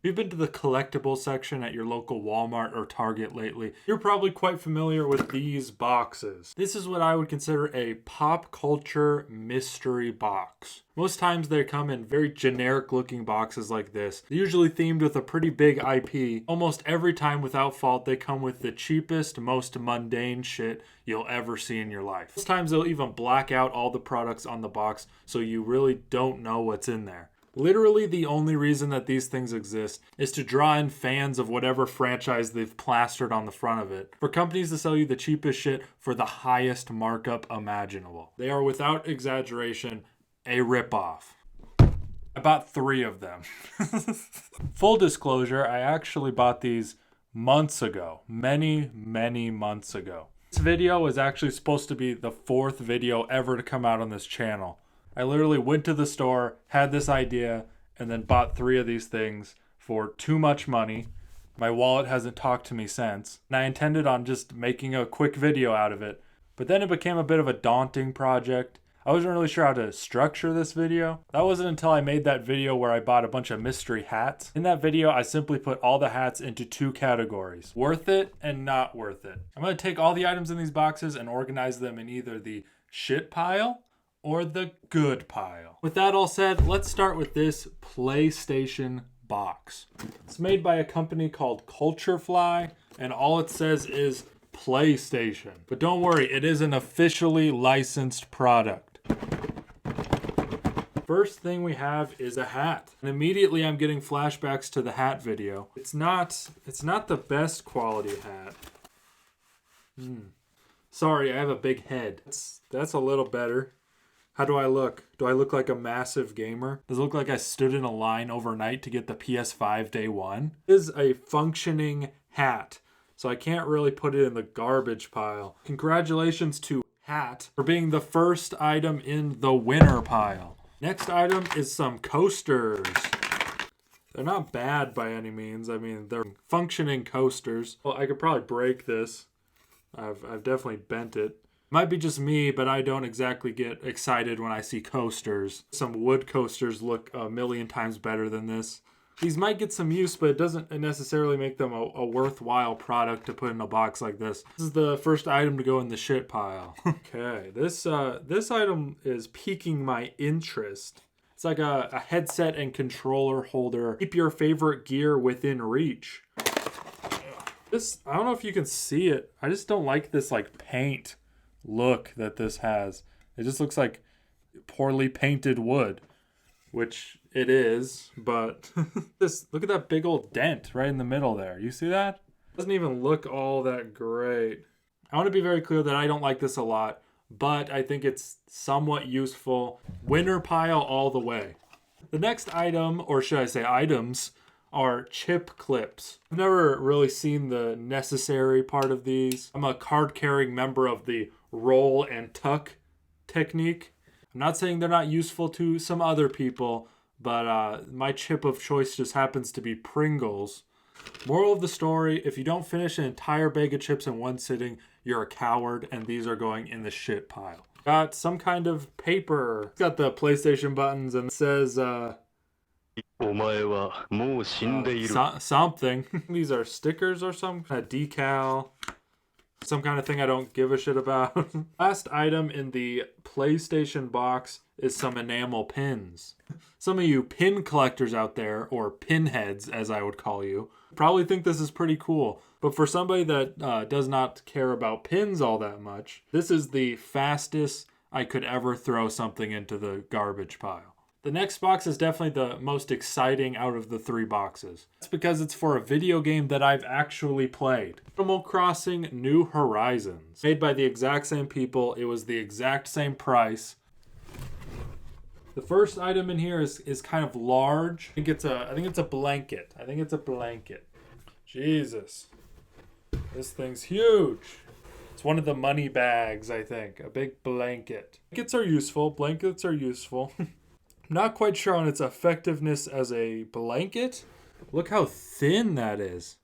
If you've been to the collectible section at your local Walmart or Target lately, you're probably quite familiar with these boxes. This is what I would consider a pop culture mystery box. Most times they come in very generic looking boxes like this, usually themed with a pretty big IP. Almost every time without fault they come with the cheapest, most mundane shit you'll ever see in your life. Most times they'll even black out all the products on the box so you really don't know what's in there. Literally the only reason that these things exist is to draw in fans of whatever franchise they've plastered on the front of it. For companies to sell you the cheapest shit for the highest markup imaginable. They are without exaggeration a ripoff. I bought 3 of them. Full disclosure, I actually bought these months ago. Many months ago. This video was actually supposed to be the 4th video ever to come out on this channel. I literally went to the store, had this idea, and then bought 3 of these things for too much money. My wallet hasn't talked to me since. And I intended on just making a quick video out of it. But then it became a bit of a daunting project. I wasn't really sure how to structure this video. That wasn't until I made that video where I bought a bunch of mystery hats. In that video, I simply put all the hats into 2 categories. Worth it and not worth it. I'm going to take all the items in these boxes and organize them in either the shit pile or the good pile. With that all said, let's start with this PlayStation box. It's made by a company called Culturefly, and all it says is PlayStation. But don't worry, it is an officially licensed product. First thing we have is a hat. And immediately I'm getting flashbacks to the hat video. It's not the best quality hat. Sorry, I have a big head. That's a little better. How do I look? Do I look like a massive gamer? Does it look like I stood in a line overnight to get the PS5 day one? It is a functioning hat, so I can't really put it in the garbage pile. Congratulations to Hat for being the first item in the winner pile. Next item is some coasters. They're not bad by any means. I mean, they're functioning coasters. Well, I could probably break this. I've definitely bent it. Might be just me, but I don't exactly get excited when I see coasters. Some wood coasters look a million times better than this. These might get some use, but it doesn't necessarily make them a worthwhile product to put in a box like this. This is the first item to go in the shit pile. Okay, this item is piquing my interest. It's like a headset and controller holder. Keep your favorite gear within reach. This, I don't know if you can see it. I just don't like this like paint look that this has. It just looks like poorly painted wood, which it is, but look at that big old dent right in the middle there. You see that? Doesn't even look all that great. I want to be very clear that I don't like this a lot, but I think it's somewhat useful. Winner pile all the way. The next item, or should I say items, are chip clips. I've never really seen the necessary part of these. I'm a card-carrying member of the roll and tuck technique. I'm not saying they're not useful to some other people, but my chip of choice just happens to be Pringles. Moral of the story, if you don't finish an entire bag of chips in one sitting, you're a coward, and these are going in the shit pile. Got some kind of paper. It's got the PlayStation buttons and it says something. These are stickers or some kind of decal. Some kind of thing I don't give a shit about. Last item in the PlayStation box is some enamel pins. Some of you pin collectors out there, or pinheads as I would call you, probably think this is pretty cool. But for somebody that does not care about pins all that much, this is the fastest I could ever throw something into the garbage pile. The next box is definitely the most exciting out of the 3 boxes. That's because it's for a video game that I've actually played. Animal Crossing New Horizons. Made by the exact same people. It was the exact same price. The first item in here is kind of large. I think it's a blanket. Jesus. This thing's huge. It's one of the money bags, I think. A big blanket. Blankets are useful. I'm not quite sure on its effectiveness as a blanket. Look how thin that is.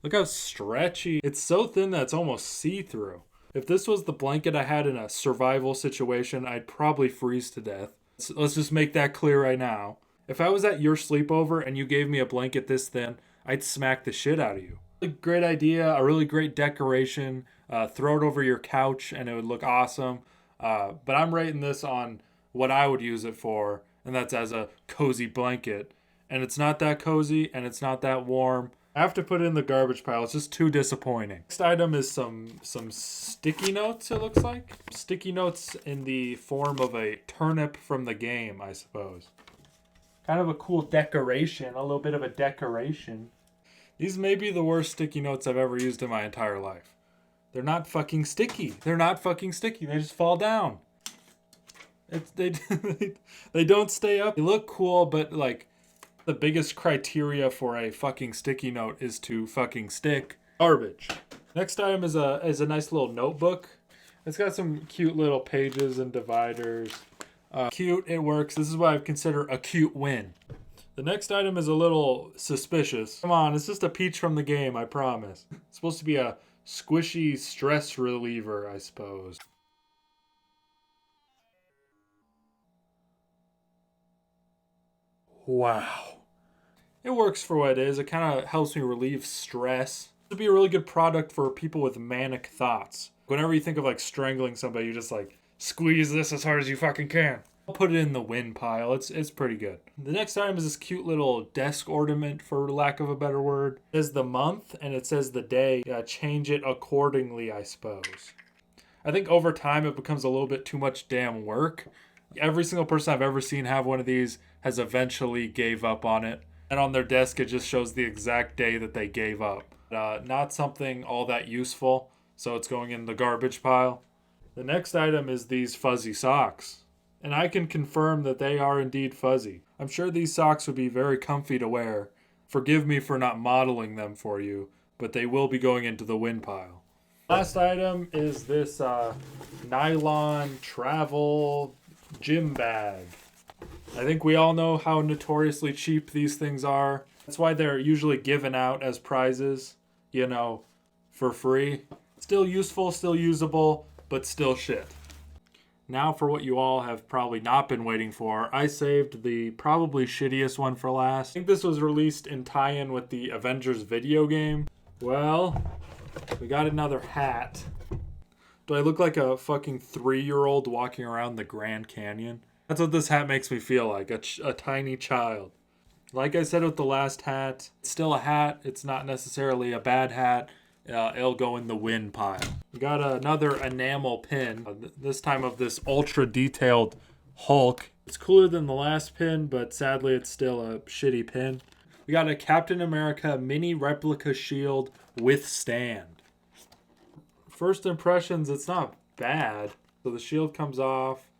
Look how stretchy. It's so thin that it's almost see-through. If this was the blanket I had in a survival situation, I'd probably freeze to death. Let's just make that clear right now. If I was at your sleepover and you gave me a blanket this thin, I'd smack the shit out of you. A great idea, a really great decoration. Throw it over your couch and it would look awesome. But I'm rating this on what I would use it for, and that's as a cozy blanket. And it's not that cozy and it's not that warm. I have to put it in the garbage pile. It's just too disappointing. Next item is some sticky notes, it looks like. Sticky notes in the form of a turnip from the game, I suppose. Kind of a cool decoration, a little bit of a decoration. These may be the worst sticky notes I've ever used in my entire life. They're not fucking sticky. They're not fucking sticky. They just fall down. They don't stay up. They look cool, but like the biggest criteria for a fucking sticky note is to fucking stick. Garbage. Next item is a nice little notebook. It's got some cute little pages and dividers. Cute, it works. This is what I consider a cute win. The next item is a little suspicious. Come on, it's just a peach from the game, I promise. It's supposed to be a squishy stress reliever, I suppose. Wow. It works for what it is. It kind of helps me relieve stress. It would be a really good product for people with manic thoughts. Whenever you think of like strangling somebody, you just like squeeze this as hard as you fucking can. I'll put it in the win pile. It's pretty good. The next item is this cute little desk ornament, for lack of a better word. It says the month and it says the day. Change it accordingly, I suppose. I think over time it becomes a little bit too much damn work. Every single person I've ever seen have one of these has eventually gave up on it. And on their desk it just shows the exact day that they gave up. Not something all that useful, so it's going in the garbage pile. The next item is these fuzzy socks. And I can confirm that they are indeed fuzzy. I'm sure these socks would be very comfy to wear. Forgive me for not modeling them for you, but they will be going into the win pile. Last item is this nylon travel gym bag. I think we all know how notoriously cheap these things are. That's why they're usually given out as prizes, you know, for free. Still useful, still usable, but still shit. Now for what you all have probably not been waiting for. I saved the probably shittiest one for last. I think this was released in tie-in with the Avengers video game. Well, we got another hat. Do I look like a fucking 3-year-old walking around the Grand Canyon? That's what this hat makes me feel like, a tiny child. Like I said with the last hat, it's still a hat. It's not necessarily a bad hat. It'll go in the win pile. We got another enamel pin, this time of this ultra detailed Hulk. It's cooler than the last pin, but sadly it's still a shitty pin. We got a Captain America mini replica shield with stand. First impressions, it's not bad. So the shield comes off.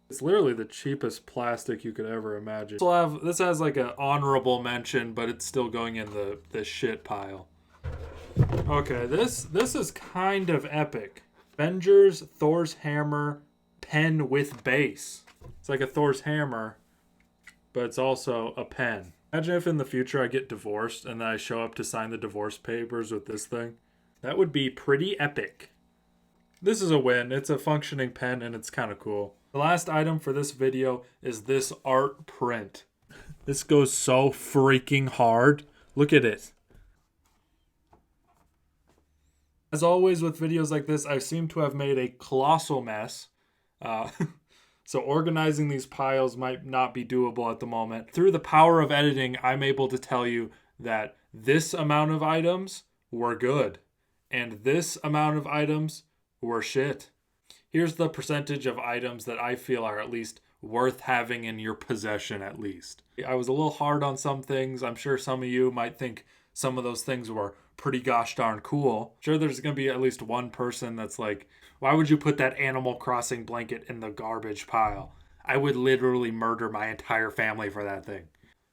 It's literally the cheapest plastic you could ever imagine. This has like an honorable mention, but it's still going in the shit pile. Okay, this is kind of epic. Avengers Thor's hammer pen with base. It's like a Thor's hammer, but it's also a pen. Imagine if in the future I get divorced and then I show up to sign the divorce papers with this thing. That would be pretty epic. This is a win. It's a functioning pen and it's kind of cool. The last item for this video is this art print. This goes so freaking hard. Look at it. As always with videos like this, I seem to have made a colossal mess. So organizing these piles might not be doable at the moment. Through the power of editing, I'm able to tell you that this amount of items were good. And this amount of items were shit. Here's the percentage of items that I feel are at least worth having in your possession at least. I was a little hard on some things. I'm sure some of you might think some of those things were pretty gosh darn cool. Sure, there's going to be at least one person that's like, why would you put that Animal Crossing blanket in the garbage pile? I would literally murder my entire family for that thing.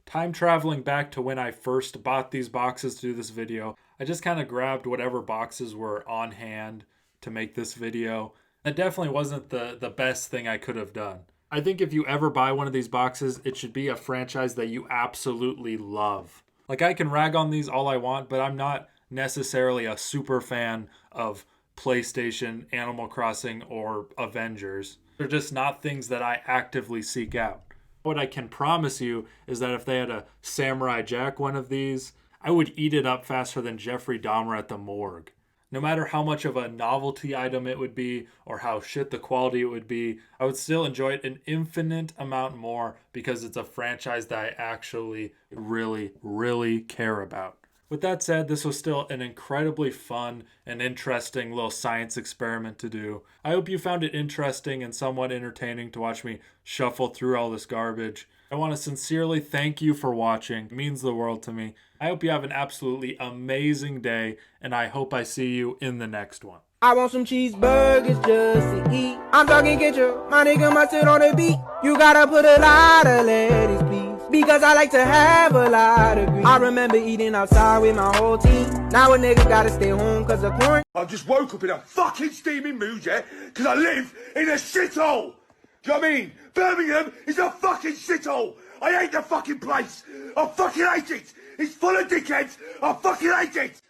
Time traveling back to when I first bought these boxes to do this video, I just kind of grabbed whatever boxes were on hand to make this video. That definitely wasn't the best thing I could have done. I think if you ever buy one of these boxes, it should be a franchise that you absolutely love. Like, I can rag on these all I want, but I'm not necessarily a super fan of PlayStation, Animal Crossing, or Avengers. They're just not things that I actively seek out. What I can promise you is that if they had a Samurai Jack one of these, I would eat it up faster than Jeffrey Dahmer at the morgue. No matter how much of a novelty item it would be or how shit the quality it would be, I would still enjoy it an infinite amount more because it's a franchise that I actually really care about. With that said, this was still an incredibly fun and interesting little science experiment to do. I hope you found it interesting and somewhat entertaining to watch me shuffle through all this garbage. I want to sincerely thank you for watching. It means the world to me. I hope you have an absolutely amazing day, and I hope I see you in the next one. I want some cheeseburgers just to eat. I'm talking ketchup, my nigga mustard on the beat. You gotta put a lot of lettuce, please, because I like to have a lot of grease. I remember eating outside with my whole team. Now a nigga gotta stay home cause of quarantine. I just woke up in a fucking steaming mood, yeah? Cause I live in a shithole! Do you know what I mean? Birmingham is a fucking shithole! I hate the fucking place! I fucking hate it! It's full of dickheads! I fucking hate it!